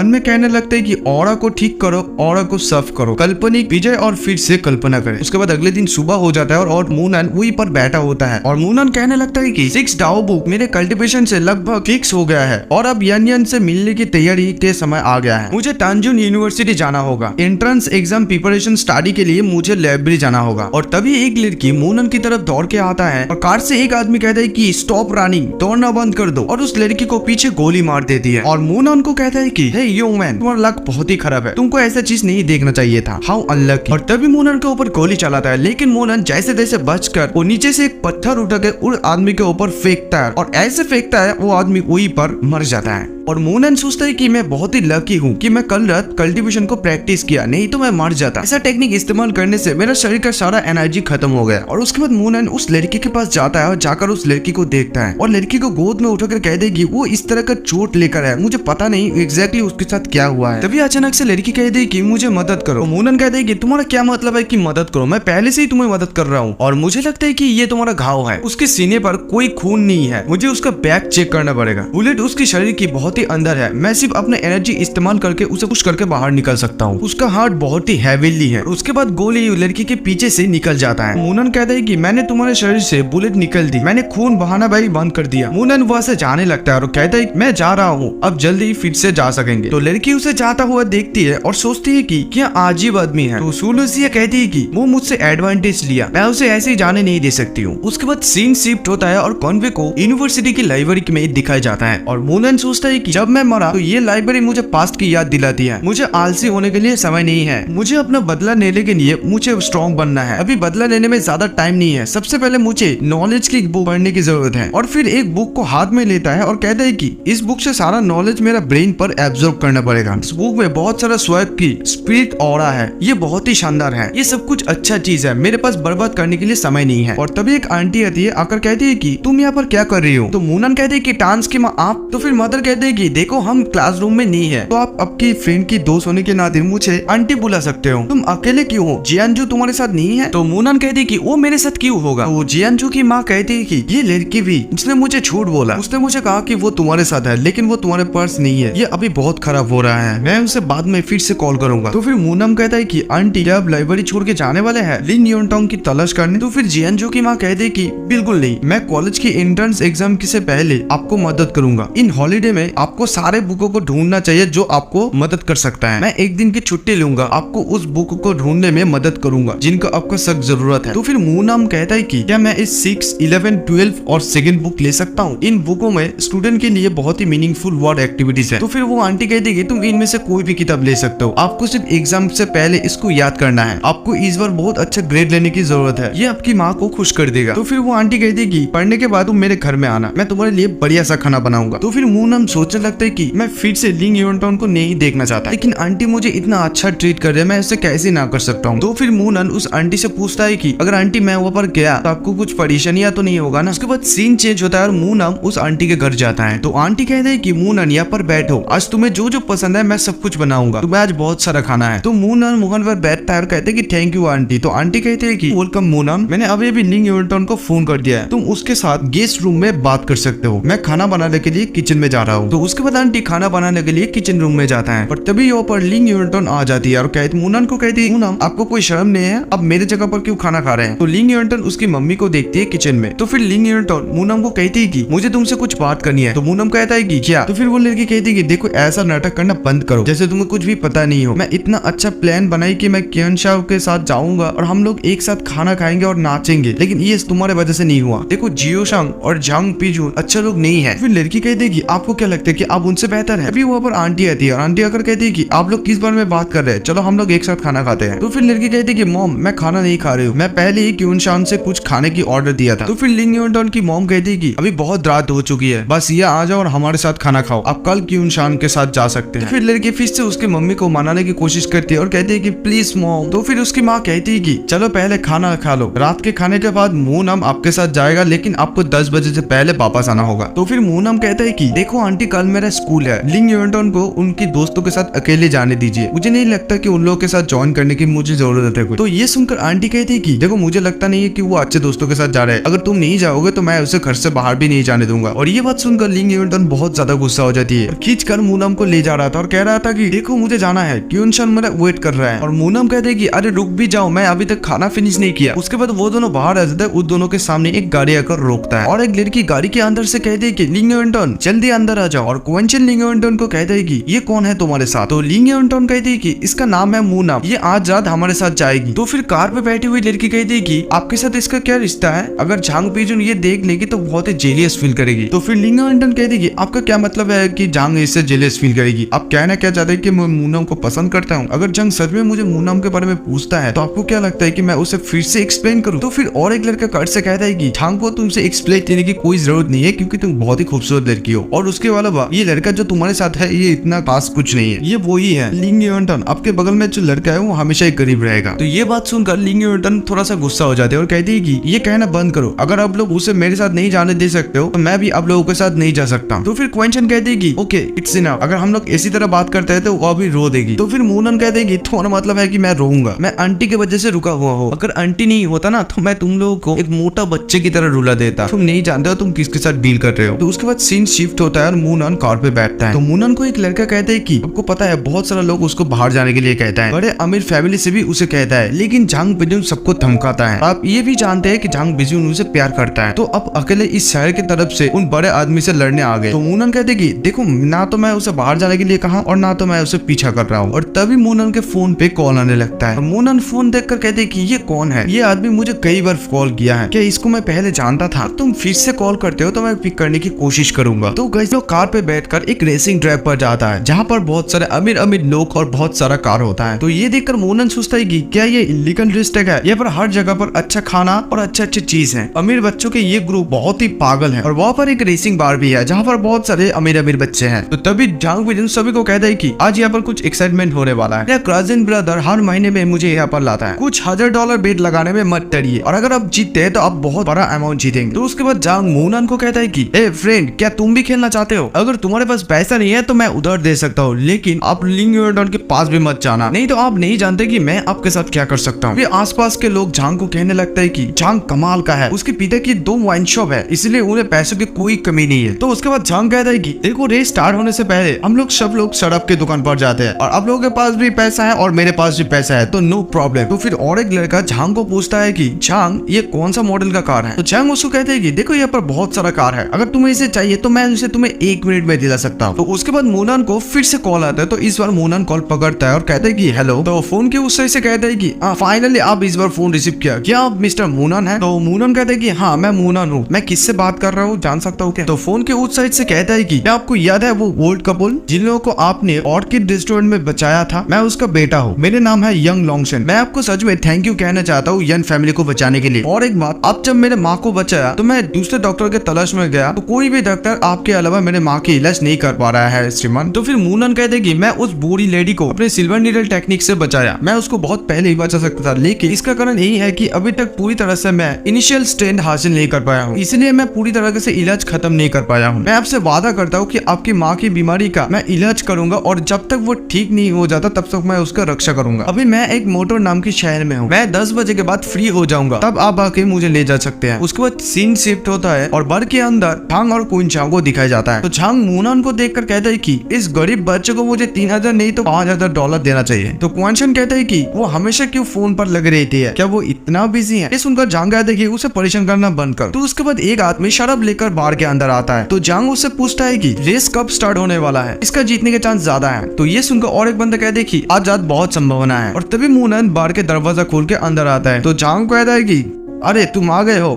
में कहने लगता है कि ऑरा को ठीक करो, ऑरा को साफ करो, काल्पनिक विजय और फिर से कल्पना करें। उसके बाद अगले दिन सुबह हो जाता है और मूनन वहीं पर बैठा होता है और मूनन कहने लगता है कि 6 डाओ बुक मेरे कल्टीवेशन से लगभग फिक्स हो गया है और अब यन से मिलने की तैयारी के समय आ गया है। मुझे तांजुन यूनिवर्सिटी जाना होगा, एंट्रेंस एग्जाम प्रिपरेशन स्टडी के लिए मुझे लाइब्रेरी जाना होगा। और तभी एक लड़की मूनन की तरफ दौड़ के आता है और कार से एक आदमी कहता है कि स्टॉप रनिंग, दौड़ना बंद कर दो, और उस लड़की को पीछे गोली मार देती है। और मूनन को कहता है कि हे यंग मैन, तुम्हारा लक बहुत ही खराब है, तुमको ऐसा चीज नहीं देखना चाहिए था, हाउ अनलकी। और तभी मूनन के ऊपर गोली चलाता है, लेकिन मूनन जैसे तैसे बचकर वो नीचे से एक पत्थर उठा के उस आदमी के ऊपर फेंकता है और ऐसे फेंकता है वो आदमी वहीं पर मर जाता है। और मूनन सोचता है कि मैं बहुत ही लकी हूँ कि मैं कल रात कल्टीवेशन को प्रैक्टिस किया, नहीं तो मैं मर जाता। ऐसा टेक्निक इस्तेमाल करने से मेरा शरीर का सारा एनर्जी खत्म हो गया। और उसके बाद मूनन उस लड़की के पास जाता है और जाकर उस लड़की को देखता है और लड़की को गोद में उठाकर कह देगी वो इस तरह का चोट लेकर है, मुझे पता नहीं एग्जैक्टली उसके साथ क्या हुआ है। तभी अचानक से लड़की कह देगी कि मुझे मदद करो। मूनन कह देगी तुम्हारा क्या मतलब है कि मदद करो, मैं पहले से ही तुम्हें मदद कर रहा हूँ और मुझे लगता है कि ये तुम्हारा घाव है, उसके सीने पर कोई खून नहीं है, मुझे उसका बैग चेक करना पड़ेगा। बुलेट उसके शरीर की बहुत ही अंदर है, मैं सिर्फ अपने एनर्जी इस्तेमाल करके उसे पुश करके बाहर निकल सकता हूँ। उसका हार्ट बहुत ही हैवीली है। उसके बाद गोली लड़की के पीछे से निकल जाता है। मूनन कहता है कि मैंने तुम्हारे शरीर से बुलेट निकल दी, मैंने खून बहाना भाई बंद कर दिया। मूनन वहां से जाने लगता है और कहता है मैं जा रहा हूँ, अब जल्दी फिर से जा सकेंगे। तो लड़की उसे जाता हुआ देखती है और सोचती है कि क्या अजीब आदमी है। तो सुलूसिया कहती है कि वो मुझसे एडवांटेज लिया, मैं उसे ऐसे ही जाने नहीं दे सकती हूँ। उसके बाद सीन शिफ्ट होता है और कॉन्वे को यूनिवर्सिटी की लाइब्रेरी में दिखाया जाता है और मूनन सोचता है कि जब मैं मरा तो ये लाइब्रेरी मुझे पास्ट की याद दिलाती है, मुझे आलसी होने के लिए समय नहीं है, मुझे अपना बदला लेने के लिए मुझे स्ट्रॉन्ग बनना है, अभी बदला लेने में ज्यादा टाइम नहीं है, सबसे पहले मुझे नॉलेज की बुक पढ़ने की जरूरत है। और फिर एक बुक को हाथ में लेता है और कहता है कि इस बुक से सारा नॉलेज मेरा ब्रेन पर एब्जॉर्ब करना पड़ेगा। इस बुक में बहुत सारा स्वयं की स्पिरिट ऑरा है, ये बहुत ही शानदार है, ये सब कुछ अच्छा चीज है, मेरे पास बर्बाद करने के लिए समय नहीं है। और तभी एक आंटी आती है, आकर कहती है कि तुम यहाँ पर क्या कर रही हो? तो मूनन कहते है कि डांस की माँ आप। तो फिर मदर कहते है कि देखो हम क्लासरूम में नहीं है, तो आप आपकी फ्रेंड की दोस्त होने के नाते मुझे आंटी बुला सकते हो, तुम अकेले क्यों हो? जियानजू तुम्हारे साथ नहीं है? तो मूनन कहती है कि वो मेरे साथ क्यों होगा? तो जियानजू की माँ कहती है कि ये लड़की भी, उसने मुझे झूठ बोला, उसने मुझे कहा कि वो तुम्हारे साथ है, लेकिन वो तुम्हारे पास नहीं है, ये अभी बहुत खराब हो रहा है, मैं उसे बाद में फिर से कॉल करूंगा। तो फिर मूनम कहता है कि आंटी क्या आप लाइब्रेरी छोड़ के जाने वाले हैं लिन योनटाउन की तलाश करने? तो फिर जियानजू की माँ कहती है कि बिल्कुल नहीं, मैं कॉलेज की एंट्रेंस एग्जाम से पहले आपको मदद करूंगा, इन हॉलीडे में आपको सारे बुकों को ढूंढना चाहिए जो आपको मदद कर सकता है, मैं एक दिन की छुट्टी लूंगा, आपको उस बुक को ढूंढने में मदद करूंगा जिनका आपको सख्त जरूरत है। तो फिर मूनम कहता है कि क्या मैं इस 6, 11, 12 और सेकंड बुक ले सकता हूँ? इन बुकों में स्टूडेंट के लिए बहुत ही मीनिंगफुल वर्ड एक्टिविटीज है। तो फिर वो आंटी कहती है कि तुम इनमें से कोई भी किताब ले सकते हो, आपको सिर्फ एग्जाम से पहले इसको याद करना है, आपको इस बार बहुत अच्छा ग्रेड लेने की जरूरत है, ये आपकी माँ को खुश कर देगा। तो फिर वो आंटी कहती है कि पढ़ने के बाद तुम मेरे घर में आना, मैं तुम्हारे लिए बढ़िया सा खाना बनाऊंगा। तो फिर मूनम सोचने सोचने लगता है कि मैं फिर से लिंग यूनटॉन को नहीं देखना चाहता, लेकिन आंटी मुझे इतना अच्छा ट्रीट कर रहे हैं, मैं इसे कैसे ना कर सकता हूँ। तो फिर मूनन उस आंटी से पूछता है कि अगर आंटी मैं वहाँ पर गया तो आपको कुछ परेशानियां तो नहीं होगा ना। उसके बाद सीन चेंज होता है और मूनन उस आंटी के घर जाता है। तो आंटी कहते हैं कि मूनन यहाँ पर बैठो, आज तुम्हें जो जो पसंद है मैं सब कुछ बनाऊंगा, तुम्हें आज बहुत सारा खाना है। तो मूनन मोहन पर बैठता है और कहते हैं कि थैंक यू आंटी। तो आंटी कहते हैं कि वेलकम मूनन, मैंने अभी अभी लिंग यूनटॉन को फोन कर दिया है, तुम उसके साथ गेस्ट रूम में बात कर सकते हो, मैं खाना बनाने के लिए किचन में जा रहा हूँ। तो उसके बाद आंटी खाना बनाने के लिए किचन रूम में जाता है, पर तभी यहाँ पर लिंग यूनटॉन आ जाती है और कहती मूनन को कहती है मूनन आपको कोई शर्म नहीं है, अब मेरे जगह पर क्यों खाना खा रहे हैं। तो लिंग यूनटॉन उसकी मम्मी को देखती है किचन में। तो फिर लिंग यूनटॉन मूनम को कहती है कि मुझे तुमसे कुछ बात करनी है। तो मूनम कहता है कि क्या। तो फिर वो लड़की कहती है कि देखो ऐसा नाटक करना बंद करो, जैसे तुम्हें कुछ भी पता नहीं हो। मैं इतना अच्छा प्लान बनाई कि मैं किरण शाह के साथ जाऊंगा और हम लोग एक साथ खाना खाएंगे और नाचेंगे, लेकिन ये तुम्हारे वजह से नहीं हुआ। देखो जियो शांग और जांग पीजून अच्छे लोग नहीं है। फिर लड़की कहती है कि आपको क्या लगता है कि आप उनसे बेहतर है। अभी वहाँ पर आंटी आती है और आंटी आकर कहती है कि आप लोग किस बारे में बात कर रहे हैं, चलो हम लोग एक साथ खाना खाते हैं। तो फिर लड़की कहती है कि मॉम मैं खाना नहीं खा रही हूँ, मैं पहले ही क्यून शान से कुछ खाने की ऑर्डर दिया था। तो फिर लिंग यूनटॉन की मॉम कहती है कि अभी बहुत रात हो चुकी है, बस ये आ जाओ और हमारे साथ खाना खाओ, आप कल क्यून शान के साथ जा सकते हैं। तो फिर लड़की फिर से उसकी मम्मी को मनाने की कोशिश करती है और कहती है कि प्लीज मॉम। तो फिर उसकी माँ कहती है कि चलो पहले खाना खा लो, रात के खाने के बाद मूनम आपके साथ जाएगा, लेकिन आपको 10 बजे से पहले वापस आना होगा। तो फिर मूनम कहता है कि देखो आंटी कल मेरा स्कूल है, लिंग यूनटॉन को उनकी दोस्तों के साथ अकेले जाने दीजिए, मुझे नहीं लगता कि उन लोगों के साथ ज्वाइन करने की मुझे जरूरत है कुछ। तो ये सुनकर आंटी कहती है कि देखो मुझे लगता नहीं है कि वो अच्छे दोस्तों के साथ जा रहे हैं, अगर तुम नहीं जाओगे तो मैं उसे घर से बाहर भी नहीं जाने दूंगा। और ये बात सुनकर लिंग यूनटॉन बहुत ज्यादा गुस्सा हो जाती है और खींच कर मूनम को ले जा रहा था और कह रहा था कि देखो मुझे जाना है, क्यून शान मेरा वेट कर रहा है। और मूनम कहते हैं कि अरे रुक भी जाओ, मैं अभी तक खाना फिनिश नहीं किया। उसके बाद वो दोनों बाहर आ जाते हैं, उस दोनों के सामने एक गाड़ी आकर रोकता है और एक लड़की गाड़ी के अंदर से कहती है कि लिंग यूनटॉन जल्दी अंदर आ जाओ। और क्वेंचन लिंग यूनटॉन को कहते हैं कि ये कौन है तुम्हारे साथ। तो लिंग यूनटॉन कहती है कि इसका नाम है मूनम, ये आज रात हमारे साथ जाएगी। तो फिर कार पे बैठी हुई लड़की कहती है कि आपके साथ इसका क्या रिश्ता है, अगर झांग पीजुन ये देख लेगी तो बहुत ही जेलियस फील करेगी। तो फिर लिंग यूनटॉन कहती है कि आपका क्या मतलब है कि झांग इससे जेलियस फील करेगी, आप कहना क्या चाहते हैं कि मैं मूनम को पसंद करता हूँ। अगर झांग सच में मुझे मूनम के बारे में पूछता है तो आपको क्या लगता है कि मैं उसे फिर से एक्सप्लेन करूँ। तो फिर और एक लड़का कट से कहता है कि झांग को तुमसे एक्सप्लेन देने की कोई जरूरत नहीं है, क्योंकि तुम बहुत ही खूबसूरत लड़की हो, और उसके अलावा ये लड़का जो तुम्हारे साथ है ये इतना खास कुछ नहीं है, ये वही है लिंग यूनटॉन, आपके बगल में जो लड़का है वो हमेशा ही करीब रहेगा। तो ये बात सुनकर लिंग यूनटॉन थोड़ा सा गुस्सा हो जाते हैं और कहती है कि ये कहना बंद करो, अगर आप लोग उसे मेरे साथ नहीं जाने दे सकते हो तो मैं भी आप लोगों के साथ नहीं जा सकता। तो फिर क्वेंचन कहती है कि ओके इट्स इनफ, अगर हम लोग इसी तरह बात करते हैं तो वो भी रो देगी। तो फिर मूनन कहते हैं कि तुम्हारा मतलब है कि मैं रोऊंगा, मैं आंटी की वजह से रुका हुआ हूँ, अगर आंटी नहीं होता ना तो मैं तुम लोगों को एक मोटा बच्चे की तरह रुला देता, तुम नहीं जानते हो तुम किसके साथ डील कर रहे हो। तो उसके बाद सीन शिफ्ट होता है और मूनन कार पे बैठता है। तो मूनन को एक लड़का कहता है कि आपको पता है बहुत सारा लोग उसको बाहर जाने के लिए कहता है, बड़े अमीर फैमिली से भी उसे कहता है, लेकिन झांग पीजुन सबको धमकाता है। आप ये भी जानते हैं कि झांग पीजुन उसे प्यार करता है, तो अब अकेले इस शहर की तरफ से उन बड़े आदमी से लड़ने आ गए। तो मूनन कहते कि देखो ना तो मैं उसे बाहर जाने के लिए कहा और ना तो मैं उसे पीछा कर रहा हूँ। और तभी मूनन के फोन पे कॉल आने लगता है। मूनन फोन देखकर कहते कि ये कौन है, ये आदमी मुझे कई बार कॉल किया है, क्या इसको मैं पहले जानता था, तुम फिर से कॉल करते हो तो मैं पिक करने की कोशिश करूंगा। तो गाइस लोग कार पे बैठकर एक रेसिंग ट्रैक पर जाता है जहाँ पर बहुत सारे अमीर अमीर लोग और बहुत सारा कार होता है। तो ये देखकर मूनन सोचता है कि क्या ये इलीगल रेस्टोरेंट है, यहाँ पर हर जगह पर अच्छा खाना और अच्छे चीज है, अमीर बच्चों के ये ग्रुप बहुत ही पागल है। और वहाँ पर एक रेसिंग बार भी है जहाँ पर बहुत सारे अमीर अमीर बच्चे हैं। तो तभी झांग पीजुन सभी को कहता है कि आज यहाँ पर कुछ एक्साइटमेंट होने वाला है, कजिन ब्रदर हर महीने में मुझे यहाँ पर लाता है, कुछ $1000 बेट लगाने में मत डरिए, और अगर आप जीतते हैं तो आप बहुत बड़ा अमाउंट जीतेंगे। तो उसके बाद झांग मूनन को कहता है कि ए फ्रेंड क्या तुम भी खेलना चाहते हो, अगर तुम्हारे पास पैसा नहीं है तो मैं उधार दे सकता हूँ, लेकिन आप लिंग यूनटॉन के पास भी मत जाना, नहीं तो आप नहीं जानते कि मैं आपके साथ क्या कर सकता हूँ। आसपास के लोग झांग को कहने लगता है कि झांग कमाल का है, उसके पिता की 2 वाइन शॉप है, इसलिए उन्हें पैसों की कोई कमी नहीं है। तो उसके बाद झांग कहता है कि देखो रेस स्टार्ट होने से पहले हम लोग सब लोग सड़क की दुकान पर जाते हैं, और आप लोगों के पास भी पैसा है और मेरे पास भी पैसा है, तो नो प्रॉब्लम। तो फिर और एक लड़का झांग को पूछता है कि झांग ये कौन सा मॉडल का कार है। तो झांग उसको कहते हैं कि देखो यहाँ पर बहुत सारा कार है, अगर तुम्हें इसे चाहिए तो मैं इसे तुम्हें 1 मिनट में दिला सकता हूँ। तो उसके बाद मूनन को फिर से कॉल आता है। तो इस बार मूनन कॉल पकड़ता है और कहता है कि हेलो। तो फोन के उस साइड से कहता है कि फाइनली आप इस बार फोन रिसीव किया, क्या आप मिस्टर मूनन है। तो मूनन कहता है कि हाँ मैं मूनन हूँ, मैं किससे बात कर रहा हूँ जान सकता हूँ क्या। तो फोन के उस साइड से कहता है कि क्या आपको याद है वो ओल्ड कपल जिन लोगों को आपने ऑर्किड रेस्टोरेंट में बचाया था, मैं उसका बेटा हूँ, मेरे नाम है यंग लॉन्गशन, मैं आपको सच में थैंक यू कहना चाहता हूँ यंग फैमिली को बचाने के लिए। और एक बात, आप जब मेरे माँ को बचाया तो मैं दूसरे डॉक्टर के तलाश में गया, तो कोई भी डॉक्टर आपके अलावा मेरे माँ माँ की इलाज नहीं कर पा रहा है श्रीमान। तो फिर मूनन कहते कि मैं उस बूढ़ी लेडी को अपने सिल्वर नीडल टेक्निक से बचाया, मैं उसको बहुत पहले ही बचा सकता था, लेकिन इसका कारण यही है कि अभी तक पूरी तरह से मैं इनिशियल स्टेज हासिल नहीं कर पाया हूँ, इसलिए मैं पूरी तरह से इलाज खत्म नहीं कर पाया हूँ। मैं आपसे वादा करता हूँ कि आपकी माँ की बीमारी का मैं इलाज करूंगा और जब तक वो ठीक नहीं हो जाता तब तक मैं उसका रक्षा करूंगा। अभी मैं एक मोटर नाम के शहर में हूँ, मैं 10 बजे के बाद फ्री हो जाऊंगा, तब आप आके मुझे ले जा सकते हैं। उसके बाद सीन शिफ्ट होता है और बर के अंदर झांग और क्वीन चांग को दिखाया जाता है। तो झांग मूनन को देखकर कहता है कि इस गरीब बच्चे को मुझे 3000 नहीं तो $5000 देना चाहिए। तो क्वेंशन कहता है कि वो हमेशा क्यों फोन पर लग रहती है, क्या वो इतना बिजी है? ये सुनकर झांग कहता है कि उसे परेशान करना बंद कर। तो उसके बाद एक आदमी शराब लेकर बार के अंदर आता है। तो झांग उससे पूछता है कि रेस कब स्टार्ट होने वाला है, इसका जीतने के चांस ज्यादा है। तो ये सुनकर और एक बंदा कहता है कि आज रात बहुत संभावना है। और तभी मूनन बार के दरवाजा खोल के अंदर आता है। तो झांग कहता है कि अरे तुम आ गए हो,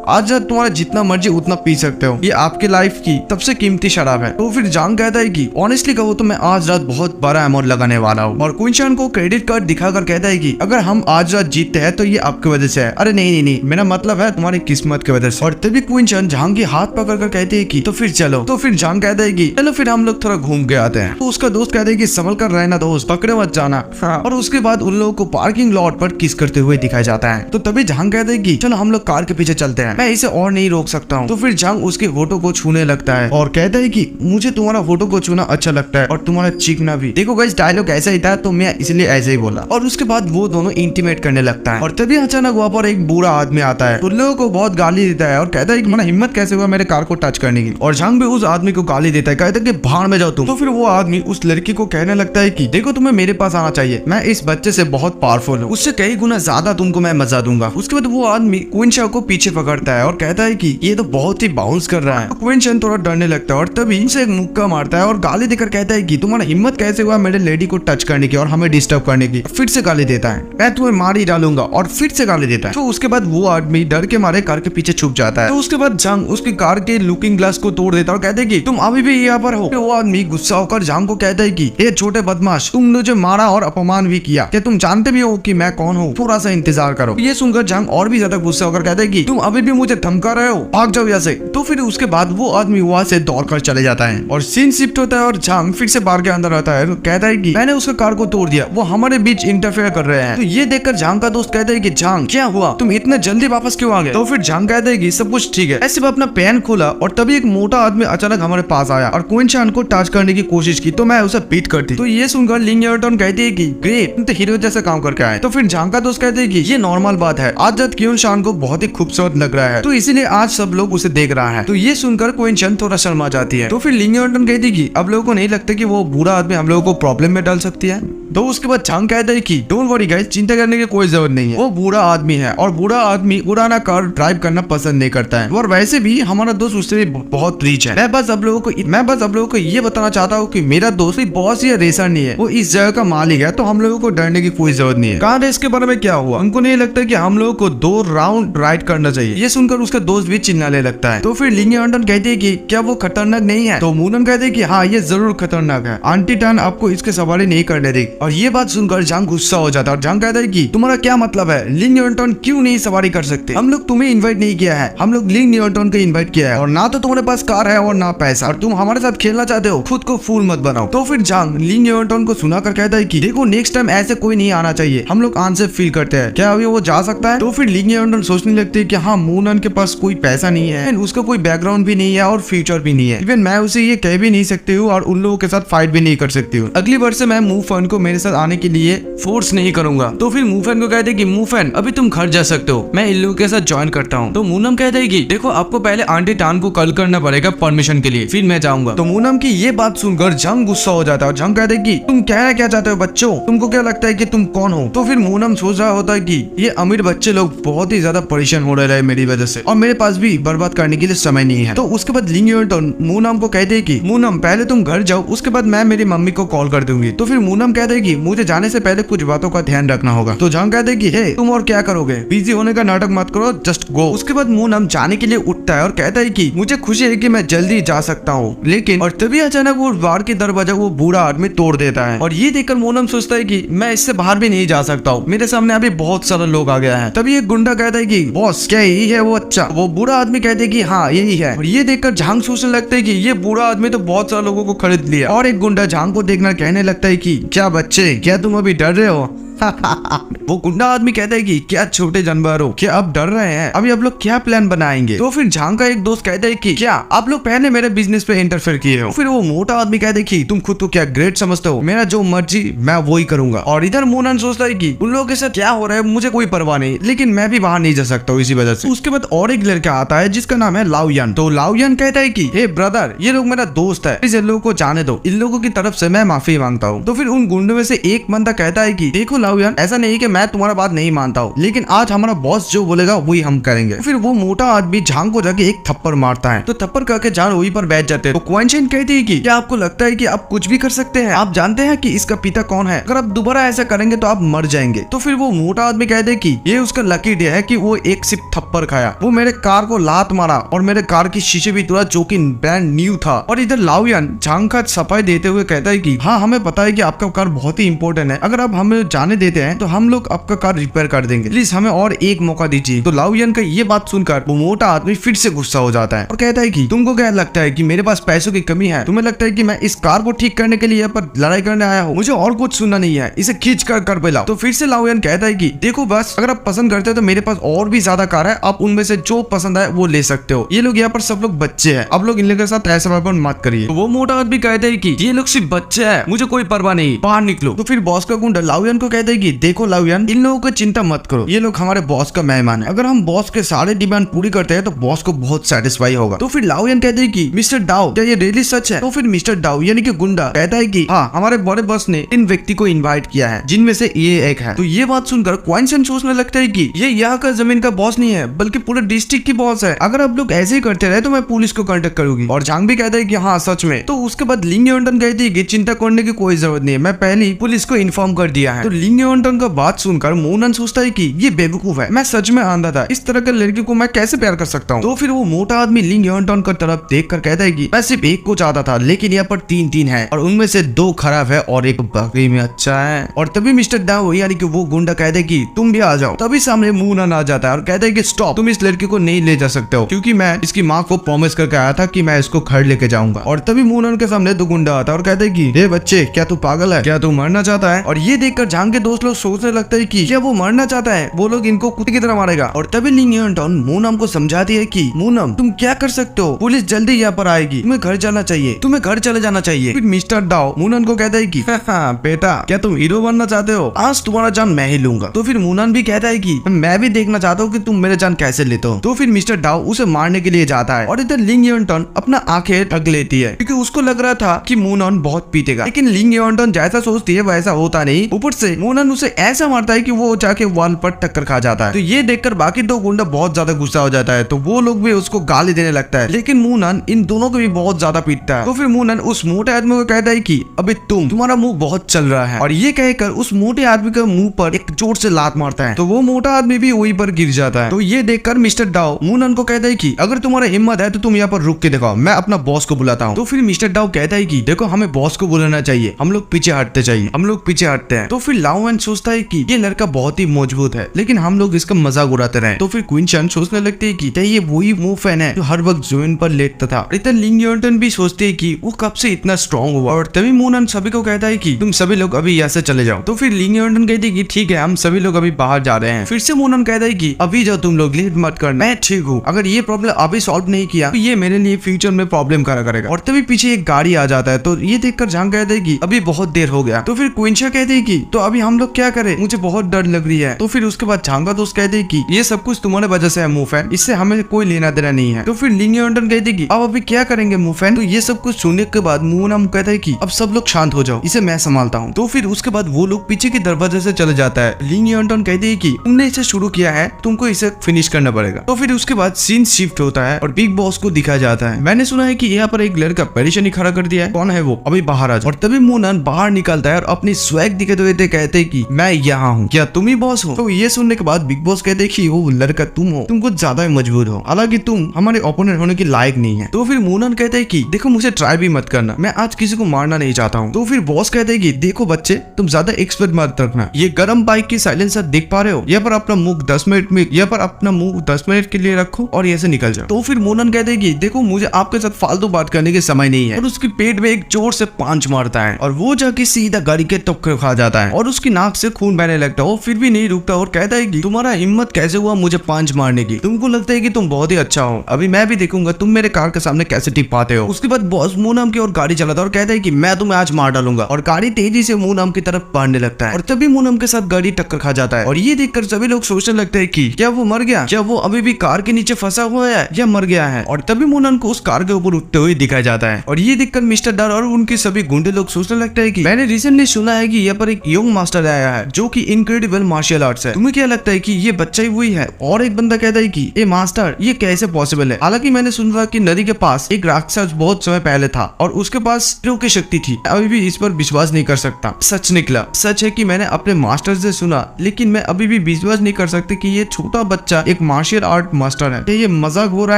आज रात तुम्हारा जितना मर्जी उतना पी सकते हो, ये आपके लाइफ की सबसे कीमती शराब है। तो फिर झांग कहता है कि ऑनेस्टली कहो तो मैं आज रात बहुत बड़ा अमाउंट लगाने वाला हूँ। और क्वीन चांग को क्रेडिट कार्ड दिखाकर कहता है कि अगर हम आज रात जीतते हैं तो ये आपकी वजह से है। अरे नहीं नहीं नहीं, मेरा मतलब है तुम्हारी किस्मत की वजह से। और तभी क्वीन चांग झांग के हाथ पकड़ कर कहते है कि तो फिर चलो। तो फिर झांग कहता है कि चलो फिर हम लोग थोड़ा घूम के आते हैं। तो उसका दोस्त कहता है कि संभल कर रहना दोस्त, पकड़े मत जाना। और उसके बाद उन लोगों को पार्किंग लॉट पर किस करते हुए दिखाया जाता है। तो तभी झांग कहता है कि चलो हम लोग कार के पीछे चलते हैं, मैं इसे और नहीं रोक सकता हूँ। तो फिर झांग उसके होठों को छूने लगता है और कहता है कि मुझे तुम्हारा होठों को छूना अच्छा लगता है और तुम्हारा चीखना भी। देखो गाइस डायलॉग ऐसा ही था तो मैं इसलिए ऐसे ही बोला। और उसके बाद वो दोनों इंटीमेट करने लगता है। और तभी अचानक वहाँ पर एक बूढ़ा आदमी आता है, उन लोगों को बहुत गाली देता है और कहता है कि मेरा हिम्मत कैसे हुआ मेरे कार को टच करने की। और झांग भी उस आदमी को गाली देता है, कहता है कि भाड़ में जाओ तुम। तो फिर वो आदमी उस लड़की को कहने लगता है कि देखो तुम्हें मेरे पास आना चाहिए, मैं इस बच्चे से बहुत पावरफुल हूँ, उससे कई गुना ज्यादा तुमको मैं मजा दूंगा। उसके बाद वो आदमी क्वीन चांग को पीछे पकड़ता है और कहता है कि ये तो बहुत ही बाउंस कर रहा है। तो क्वीन चांग थोड़ा डरने लगता है और तभी उसे एक मुक्का मारता है और गाली देकर कहता है कि तुम्हारा हिम्मत कैसे हुआ मेरे लेडी को टच करने की और हमें डिस्टर्ब करने की। फिर से गाली देता है, मैं तुम्हें मार ही डालूंगा, और फिर से गाली देता है। तो उसके बाद वो आदमी डर के मारे कार के पीछे छुप जाता है। तो उसके बाद झांग उसकी कार के लुकिंग ग्लास को तोड़ देता है और कहते है कि तुम अभी भी यहाँ पर हो। तो वो आदमी गुस्सा होकर झांग को कहता है कि ये छोटे बदमाश, तुम मुझे मारा और अपमान भी किया, क्या तुम जानते भी हो कि मैं कौन हूँ? थोड़ा सा इंतजार करो। ये सुनकर झांग और भी ज्यादा गुस्सा होकर कहता है कि तुम अभी भी मुझे धमका रहे हो, भाग जाओ यहाँ से। तो फिर उसके बाद वो आदमी वहां से दौड़कर चले जाता है और सीन शिफ्ट होता है और झांग फिर से बार के अंदर आता है। कहता है कि मैंने उसका कार को तोड़ दिया, वो हमारे बीच इंटरफेयर कर रहे हैं। तो ये देखकर झांग का दोस्त कहता है कि झांग क्या हुआ, तुम इतने जल्दी वापस क्यों आ गए? तो फिर झांग कहता है कि सब कुछ ठीक है। ऐसे अपना पेन खोला और तभी एक मोटा आदमी अचानक हमारे पास आया और क्वीन चांग को टच करने की कोशिश की, तो मैं उसे बीट करती। तो ये सुनकर लिंग एयरटन कहती है कि ग्रेट, तुम तो हीरो जैसा काम करके आए। तो फिर झांग का दोस्त कहते हैं कि ये नॉर्मल बात है, आज रात क्वीन चांग को बहुत ही खूबसूरत लग रहा है तो इसीलिए आज सब लोग उसे देख रहा है। तो ये सुनकर क्वीन चांग थोड़ा शर्मा जाती है। तो फिर लिंग एयरटन कहती कि अब लोगों को नहीं लगता कि वो बुरा आदमी हम लोगों को प्रॉब्लम में डाल सकती है। तो उसके बाद झांग कहता है कि डोंट वरी गाइस, चिंता करने की कोई जरूरत नहीं है, वो बुरा आदमी है और बुरा आदमी पुराना कार ड्राइव करना पसंद नहीं करता है और वैसे भी हमारा दोस्त उससे भी बहुत रिच है। मैं बस आप लोगों को ये बताना चाहता हूँ कि मेरा दोस्त बॉस या रेसर नहीं है, वो इस जगह का मालिक है, तो हम लोगों को डरने की कोई जरूरत नहीं है। कार रेस के बारे में क्या हुआ, उनको नहीं लगता कि हम लोगों को 2 राउंड राइड करना चाहिए। ये सुनकर उसका दोस्त भी चिल्लाने लगता है। तो फिर लिंग एयरटन कहती है कि क्या वो खतरनाक नहीं है? तो मूनन कहते हैं कि हाँ ये जरूर खतरनाक है, आंटी टान आपको इसके सवारी नहीं करने देगी। और ये बात सुनकर झांग गुस्सा हो जाता है और झांग कहता है कि तुम्हारा क्या मतलब है, लिंग एयरटन क्यों नहीं सवारी कर सकते? हम लोग तुम्हें इन्वाइट नहीं किया है, हम लोग लिंग एयरटन को इन्वाइट किया है और ना तो तुम्हारे पास कार है और ना पैसा, और तुम हमारे साथ खेलना चाहते हो, खुद को फूल मत बनाओ। तो फिर झांग लिंग एयरटन को सुनाकर कहता है कि देखो नेक्स्ट टाइम ऐसे कोई नहीं आना चाहिए, हम लोग आंसर फील करते हैं, क्या अभी वो जा सकता है? तो फिर लिंग एयरटन सोचने लगते है कि हाँ मूनन के पास कोई पैसा नहीं है, उसका कोई बैकग्राउंड भी नहीं है और फ्यूचर भी नहीं है, इवन मैं उसे ये कह भी नहीं सकती हूँ और उन लोगों के साथ फाइट भी नहीं कर सकती हूँ। अगली बार से मैं मूफन को मेरे साथ आने के लिए फोर्स नहीं करूंगा। तो फिर मूफन को कहते हैं कि मूफन अभी तुम घर जा सकते हो, मैं इन लोगों के साथ ज्वाइन करता हूँ। तो मूनम कहते हैं कि देखो आपको पहले आंटी टान को कॉल करना पड़ेगा परमिशन के लिए, फिर मैं जाऊंगा। तो मूनम की ये बात सुनकर झंग गुस्सा हो जाता है और झंग कहते हैं कि तुम कहना क्या चाहते हो बच्चों, तुमको क्या लगता है कि तुम कौन हो? तो फिर मूनम सोच रहा होता है कि ये अमीर बच्चे लोग बहुत ही ज्यादा परेशान हो रहे हैं मेरी वजह से और मेरे पास भी बर्बाद करने के लिए समय नहीं है। तो उसके बाद लिंग एयरटन मूनम को कहते हैं कि मूनम पहले तुम घर जाओ, उसके बाद मैं मेरी मम्मी को कॉल कर दूंगी। तो फिर मूनम कहते हैं कि मुझे जाने से पहले कुछ बातों का ध्यान रखना होगा। तो झंग कहते हैं कि हे तुम और क्या करोगे, बिजी होने का नाटक मत करो, जस्ट गो। उसके बाद मूनम जाने के लिए उठता है और कहता है कि मुझे खुशी है कि मैं जल्दी जा सकता हूँ, लेकिन और तभी अचानक वो बार की दरवाजा वो बूढ़ा आदमी तोड़ देता है और ये देखकर मूनम सोचता है कि मैं इससे बाहर भी नहीं जा सकता हूँ, मेरे सामने अभी बहुत सारे लोग आ गया है। तभी एक गुंडा कहता है कि बॉस क्या यही है है वो? अच्छा, वो बूढ़ा आदमी कहते हैं कि हाँ यही है। और ये देखकर झांग सोचने लगता है कि ये बूढ़ा आदमी तो बहुत सारे लोगों को खरीद लिया। और एक गुंडा झांग को देखना कहने लगता है कि क्या बच्चे, क्या तुम अभी डर रहे हो? वो गुंडा आदमी कहता है कि क्या छोटे जानवर हो, क्या आप डर रहे हैं? अभी आप लोग क्या प्लान बनाएंगे? तो फिर झांग का एक दोस्त कहता है कि क्या आप लोग पहले मेरे बिजनेस पे इंटरफेयर किए हो? फिर वो मोटा आदमी कहता है कि तुम खुद को क्या ग्रेट समझते हो, मेरा जो मर्जी मैं वो ही करूंगा। और इधर मोनन सोचता है कि उन लोगों के साथ क्या हो रहा है मुझे कोई परवाह नहीं, लेकिन मैं भी बाहर नहीं जा सकता हूँ इसी वजह से। उसके बाद और एक लड़का आता है जिसका नाम है लाओयान। तो लाओयान कहता है कि हे ब्रदर, ये लोग मेरा दोस्त है, इस लोगों को जाने दो, इन लोगों की तरफ से मैं माफी मांगता हूँ। तो फिर उन गुंडों में से एक बंदा कहता है कि देखो लाओयान, ऐसा नहीं कि मैं तुम्हारा बात नहीं मानता हूँ, लेकिन आज हमारा बॉस जो बोलेगा वही हम करेंगे। फिर वो मोटा आदमी झांग को जाके एक थप्पड़ मारता है, तो थप्पड़ करके जान वहीं पर बैठ जाते हैं। तो क्वेंचन कहती है कि क्या आपको लगता है कि आप कुछ भी कर सकते हैं? आप जानते हैं कि इसका पिता कौन है? अगर आप दोबारा ऐसा करेंगे तो आप मर जाएंगे। तो फिर वो मोटा आदमी कहते हैं कि ये उसका लकी डे है कि वो एक सिर्फ थप्पड़ खाया, वो मेरे कार को लात मारा और मेरे कार की शीशे भी तोड़ा जो कि ब्रांड न्यू था। और इधर लाओयान झांग का सफाई देते हुए कहता है कि हाँ, हमें पता है कि आपका कार बहुत ही इंपॉर्टेंट है, अगर आप हमें जाने देते हैं तो हम लोग आपका कार रिपेयर कर देंगे, प्लीज हमें और एक मौका दीजिए। तो लाओयान का ये बात सुनकर वो मोटा आदमी फिर से गुस्सा हो जाता है और कहता है कि तुमको क्या लगता है कि मेरे पास पैसों की कमी है? तुम्हें लगता है कि मैं इस कार को ठीक करने के लिए यहाँ पर लड़ाई करने आया हूँ? मुझे और कुछ सुनना नहीं है, इसे खींच कर पे लाओ। तो फिर से लाओयान कहता है कि देखो बस, अगर आप पसंद करते हो तो मेरे पास और भी ज्यादा कार है, आप उनमें से जो पसंद आए वो ले सकते हो। ये लोग यहाँ पर सब लोग बच्चे हैं, आप लोग इन लोगों के साथ ऐसा व्यवहार मत करिए। तो वो मोटा आदमी कहता है कि ये लोग सिर्फ बच्चे हैं, मुझे कोई परवाह नहीं, बाहर निकलो। तो फिर बॉस का गुंडा लाओयान को कहता है कि देखो लाओयान, इन लोगों की चिंता मत करो, ये लोग हमारे बॉस का मेहमान है, अगर हम बॉस के सारे डिमांड पूरी करते हैं तो बॉस को बहुत सेटिस्फाई होगा। तो फिर लाओयान कहते हैं कि मिस्टर डाओ, क्या ये रियली सच है? तो फिर मिस्टर डाओ यानी कि गुंडा कहता है कि हाँ, हमारे बड़े बॉस ने इन व्यक्ति को इनवाइट किया है जिनमें से ये एक है। तो ये बात सुनकर क्वेंचन सोचने लगता है कि ये यहाँ का जमीन का बॉस नहीं है बल्कि पूरे डिस्ट्रिक्ट की बॉस है, अगर आप लोग ऐसे ही करते रहे तो मैं पुलिस को कांटेक्ट करूंगी। और झांग भी कहता है कि हाँ सच में। तो उसके बाद लिंग योंटन कहती है कि चिंता करने की कोई जरूरत नहीं है, मैं पहले ही पुलिस को इन्फॉर्म कर दिया है। तो लिंग योंटन का बात सुनकर मोनन सोचता है कि ये बेवकूफ है, मैं सच में आंधा था, इस तरह के लड़की को मैं कैसे प्यार कर सकता हूँ। तो फिर वो मोटा आदमी लिंग योंटन की तरफ देख कर कहता है कि मैं सिर्फ एक को चाहता था, लेकिन यहाँ पर तीन है और उनमें से दो खराब है और एक बकरी में अच्छा है। और तभी मिस्टर डाओ यानी कि वो गुंडा कहता है कि तुम भी आ जाओ। तभी सामने मोनन आ जाता है और कहता है कि स्टॉप, तुम इस लड़की को नहीं ले जा सकते हो, क्योंकि मैं इसकी माँ को प्रॉमिस करके आया था कि मैं इसको घर लेके जाऊंगा। और तभी मोनन के सामने दो गुंडा आता है और कहता है कि हे बच्चे, क्या तू पागल है, क्या तू मरना चाहता है? और ये देखकर झांग के दोस्त लोग सोचने लगता है कि क्या वो मरना चाहता है, वो लोग इनको कुत्ते की तरह मारेगा। और तभी लिंग योंटन मोनम को समझाती है कि मोनम तुम क्या कर सकते हो, पुलिस जल्दी यहाँ पर आएगी, तुम्हें घर जाना चाहिए, तुम्हें घर चले जाना चाहिए। फिर मिस्टर डाओ मोनन को कहता है कि हाँ बेटा, क्या तुम हीरो बनना चाहते हो, आज तुम्हारा जान मैं ही लूंगा। तो फिर मोनन भी कहता है कि मैं भी देखना चाहता हूँ कि तुम मेरे जान कैसे लेते हो। तो फिर मिस्टर डाओ उसे मारने के लिए जाता है और इधर लिंग योंटन अपना आंखें ढक लेती है, क्योंकि उसको लग रहा था कि मोनन बहुत पीटेगा, लेकिन लिंग योंटन जैसा सोचती है वैसा होता नहीं। ऊपर से मोनन उसे ऐसा मारता है कि वो जाके वॉल पर टक्कर खा जाता है। तो ये देखकर बाकी दो गुंडा बहुत ज्यादा गुस्सा हो जाता है, तो वो लोग भी उसको गाली देने लगता है, लेकिन मोनन इन दोनों को भी बहुत ज्यादा पीटता है। तो फिर मोनन उस मोटे आदमी को कहता है कि अबे तुम्हारा मुंह बहुत चल रहा है, और ये कहकर उस मोटे आदमी के मुंह पर एक जोर से लात मारता है। तो वो मोटा आदमी भी वहीं पर गिर जाता है। तो ये देखकर मिस्टर डाओ मोनन को कहता है कि अगर तुम्हारा हिम्मत है तो तुम यहाँ पर रुक के दिखाओ, मैं अपना बॉस को बुलाता हूँ। तो फिर मिस्टर डाओ कहता है कि देखो, हमें बॉस को बुलाना चाहिए, हम लोग पीछे हटते चाहिए, हम लोग पीछे हटते हैं। तो फिर लाओयान सोचता है कि ये लड़का बहुत ही मजबूत है, लेकिन हम लोग इसका मजाक उड़ाते रहे। तो फिर क्विंचन सोचने लगती है कि ये वही मूव फैन है जो हर वक्त जोइन पर लेटता था। इतना लिंग योंटन भी सोचते है कि वो कब से इतना स्ट्रॉन्ग हुआ। और तभी मोनन सभी को कहता है कि तुम सभी लोग अभी यहाँ से चले जाओ। तो फिर लिंग योंटन कहती है कि ठीक है, हम सभी लोग अभी बाहर जा रहे हैं। फिर से मोनन कहता है कि अभी जाओ तुम लोग, लेट मत करना, मैं ठीक हूँ, अगर ये प्रॉब्लम अभी सॉल्व नहीं किया तो ये मेरे लिए फ्यूचर में प्रॉब्लम करा करेगा। और तभी पीछे एक गाड़ी आ जाता है, तो ये देखकर झांग कहते हैं कि अभी बहुत देर हो गया। तो फिर क्विंचा कहते हैं कि तो अभी हम लोग क्या करें, मुझे बहुत डर लग रही है। तो फिर उसके बाद झांग का दोस्त कहते हैं कि ये सब कुछ तुम्हारे वजह से है मूफैन, इससे हमें कोई लेना देना नहीं है। तो फिर लिंग योंटन कहते हैं कि अब अभी क्या करेंगे मूफैन। तो ये सब कुछ सुनने के बाद मोनन कहता है कि अब सब लोग शांत हो जाओ, इसे मैं संभालता हूँ। तो फिर उसके बाद वो लोग पीछे के दरवाजे से चले जाता है। लिंग योंटन कहते हैं कि तुमने इसे शुरू किया है, तुमको इसे फिनिश करना पड़ेगा। तो फिर उसके बाद सीन शिफ्ट होता है और बिग बॉस को दिखाया जाता है। मैंने सुना है कि यहाँ पर एक लड़का परेशानी खड़ा कर दिया है, कौन है वो, अभी बाहर आ जाओ। और तभी मोनन बाहर निकलता है और अपनी स्वैग दिखाते हुए कहते हैं कि मैं यहाँ हूँ, क्या तुम ही बॉस हो? तो ये सुनने के बाद बिग बॉस कहते हैं कि वो लड़का तुम हो, तुम कुछ ज्यादा ही मजबूर हो, हालांकि तुम हमारे ओपोनेंट होने के लायक नहीं है। तो फिर मूनन कहते हैं कि देखो मुझे ट्राई भी मत करना, मैं आज किसी को मारना नहीं चाहता हूँ। तो फिर बॉस कहते हैं कि देखो बच्चे, तुम ज्यादा एक्सपर्ट मत रखना, ये गर्म बाइक की साइलेंसर देख पा रहे हो, यहाँ पर अपना मुंह 10 मिनट में, यहाँ पर अपना मुंह 10 मिनट के लिए रखो और यहाँ से निकल जाओ। तो फिर मूनन कहते हैं कि देखो मुझे आपके साथ फालतू बात करने के समय नहीं है, और उसके पेट में एक जोर से पांच मारता है और वो जाके सीधा गाड़ी के टक्कर खा जाता है और उसकी नाक से खून बहने लगता है। वो फिर भी नहीं रुकता और कहता है कि तुम्हारा हिम्मत कैसे हुआ मुझे पांच मारने की, तुमको लगता है कि तुम बहुत ही अच्छा हो, अभी मैं भी देखूंगा तुम मेरे कार के सामने कैसे टिप पाते हो। उसके बाद बॉस मूनम की ओर गाड़ी चलाता है और कहता है कि मैं तुम्हें आज मार डालूंगा, और गाड़ी तेजी से मूनम की तरफ बढ़ने लगता है और तभी मूनम के साथ गाड़ी टक्कर खा जाता है। और ये देखकर सभी लोग सोचने लगते हैं कि क्या वो मर गया, क्या वो अभी भी कार के नीचे फंसा हुआ है या मर गया है। और तभी मूनम को उस कार के ऊपर उठते हुए दिखाया जाता है। और ये देखकर मिस्टर डर और उनके सभी गुंडे लोग सोचने लगते हैं कि मैंने रिसेंटली सुना है कि यहाँ पर एक यंग मास्टर आया है जो कि इनक्रेडिबल मार्शल आर्ट्स है, तुम्हें क्या लगता है कि ये बच्चा ही वही है? और एक बंदा कहता है कि ए मास्टर, ये कैसे पॉसिबल है? हालांकि मैंने सुना कि नदी के पास एक राक्षस बहुत समय पहले था और उसके पास हीरो की शक्ति थी, अभी भी इस पर विश्वास नहीं कर सकता। सच निकला, सच है कि मैंने अपने मास्टर से सुना, लेकिन मैं अभी भी विश्वास नहीं कर सकती कि ये छोटा बच्चा एक मार्शल आर्ट मास्टर है, ये मजाक हो रहा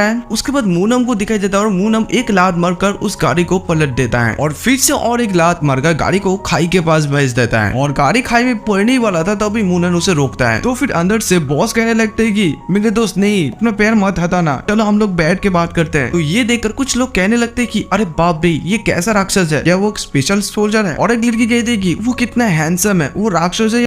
है। उसके बाद मूनम को दिखाई देता है और मूनम एक लात मारकर उस गाड़ी को पलट देता है और फिर से और एक लात मारकर गाड़ी को खाई के पास भेज देता है और गाड़ी खाई में पड़ने वाला था तभी मूनन उसे रोकता है। तो फिर अंदर से बॉस कहने लगते हैं कि मेरे दोस्त नहीं, अपना पैर मत हटाना, चलो हम लोग बैठ के बात करते हैं। तो ये देखकर कुछ लोग कहने लगते हैं कि अरे बाप रे, ये कैसा राक्षस है, या वो स्पेशल सोल्जर है? और एक लड़की कहती है कि वो कितना हैंडसम है, वो राक्षस है